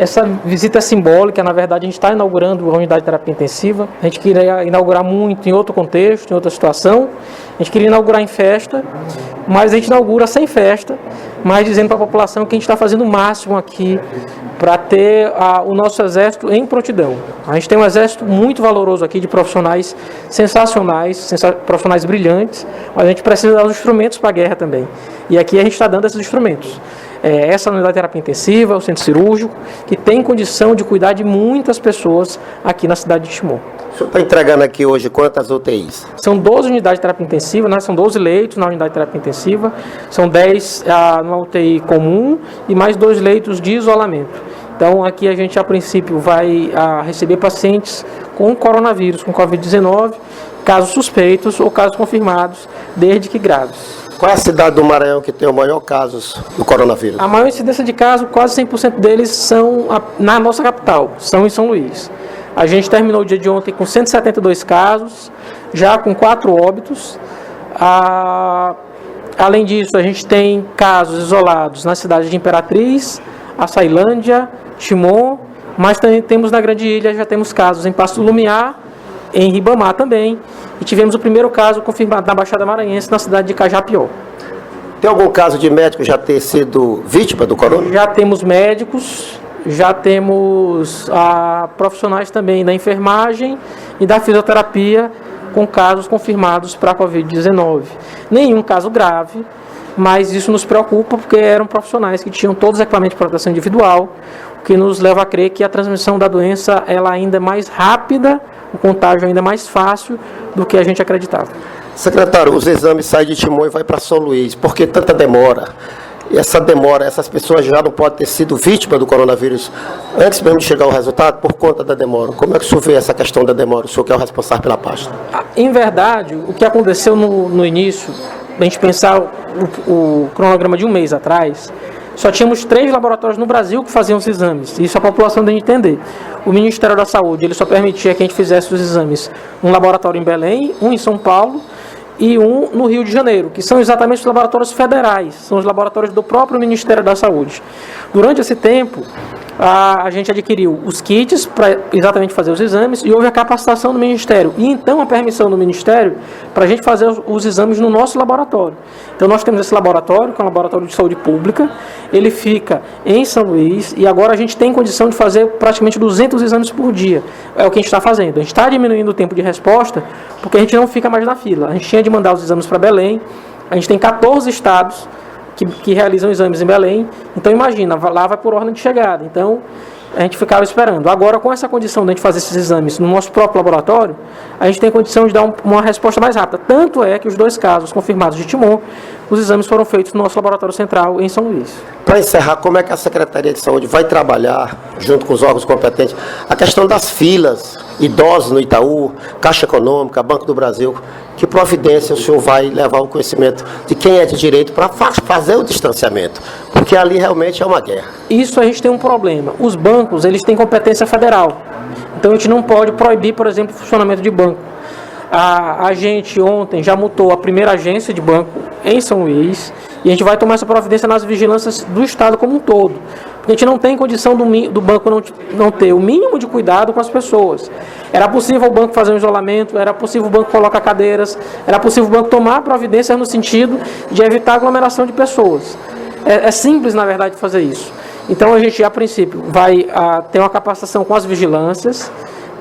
Essa visita é simbólica, na verdade a gente está inaugurando a unidade de terapia intensiva. A gente queria inaugurar muito em outro contexto, em outra situação. A gente queria inaugurar em festa, mas a gente inaugura sem festa, mas dizendo para a população que a gente está fazendo o máximo aqui para ter o nosso exército em prontidão. A gente tem um exército muito valoroso aqui de profissionais sensacionais, profissionais brilhantes, mas a gente precisa dar os instrumentos para a guerra também. E aqui a gente está dando esses instrumentos. Essa unidade de terapia intensiva, o centro cirúrgico, que tem condição de cuidar de muitas pessoas aqui na cidade de Timon. O senhor está entregando aqui hoje quantas UTIs? São 12 unidades de terapia intensiva, né? São 12 leitos na unidade de terapia intensiva, são 10 numa UTI comum e mais 2 leitos de isolamento. Então aqui a gente a princípio vai receber pacientes com coronavírus, com Covid-19, casos suspeitos ou casos confirmados, desde que graves. Qual é a cidade do Maranhão que tem o maior casos do coronavírus? A maior incidência de casos, quase 100% deles são na nossa capital, são em São Luís. A gente terminou o dia de ontem com 172 casos, já com 4 óbitos. Além disso, a gente tem casos isolados na cidade de Imperatriz, Açailândia, Timon, mas também temos na Grande Ilha, já temos casos em Passo do Lumiar, em Ribamar também, e tivemos o primeiro caso confirmado na Baixada Maranhense, na cidade de Cajapió. Tem algum caso de médico já ter sido vítima do corona? Já temos médicos, já temos profissionais também da enfermagem e da fisioterapia com casos confirmados para a Covid-19. Nenhum caso grave, mas isso nos preocupa porque eram profissionais que tinham todos os equipamentos de proteção individual, o que nos leva a crer que a transmissão da doença ela ainda é mais rápida, o contágio ainda é mais fácil do que a gente acreditava. Secretário, os exames saem de Timon e vai para São Luís. Por que tanta demora? E essa demora, essas pessoas já não podem ter sido vítimas do coronavírus antes mesmo de chegar ao resultado por conta da demora. Como é que o senhor vê essa questão da demora? O senhor que é o responsável pela pasta. Em verdade, o que aconteceu no início, a gente pensar o cronograma de um mês atrás, só tínhamos 3 laboratórios no Brasil que faziam os exames. Isso a população tem que entender. O Ministério da Saúde ele só permitia que a gente fizesse os exames um laboratório em Belém, um em São Paulo e um no Rio de Janeiro, que são exatamente os laboratórios federais, são os laboratórios do próprio Ministério da Saúde. Durante esse tempo, a gente adquiriu os kits para exatamente fazer os exames e houve a capacitação do Ministério. E então a permissão do Ministério para a gente fazer os exames no nosso laboratório. Então nós temos esse laboratório, que é um laboratório de saúde pública, ele fica em São Luís e agora a gente tem condição de fazer praticamente 200 exames por dia. É o que a gente está fazendo. A gente está diminuindo o tempo de resposta porque a gente não fica mais na fila. A gente tinha de mandar os exames para Belém, a gente tem 14 estados que realizam exames em Belém, então imagina, lá vai por ordem de chegada, então a gente ficava esperando. Agora, com essa condição de a gente fazer esses exames no nosso próprio laboratório, a gente tem condição de dar uma resposta mais rápida. Tanto é que os 2 casos confirmados de Timon, os exames foram feitos no nosso laboratório central em São Luís. Para encerrar, como é que a Secretaria de Saúde vai trabalhar, junto com os órgãos competentes, a questão das filas, idosos no Itaú, Caixa Econômica, Banco do Brasil? Que providência o senhor vai levar ao conhecimento de quem é de direito para fazer o distanciamento? Porque ali realmente é uma guerra. Isso a gente tem um problema. Os bancos, eles têm competência federal. Então a gente não pode proibir, por exemplo, o funcionamento de banco. A gente ontem já multou a primeira agência de banco em São Luís e a gente vai tomar essa providência nas vigilâncias do Estado como um todo. Porque a gente não tem condição do banco não ter o mínimo de cuidado com as pessoas. Era possível o banco fazer um isolamento, era possível o banco colocar cadeiras, era possível o banco tomar providências no sentido de evitar aglomeração de pessoas. É simples, na verdade, fazer isso. Então a gente, a princípio, vai ter uma capacitação com as vigilâncias,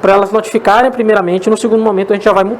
para elas notificarem primeiramente, e no segundo momento a gente já vai multar.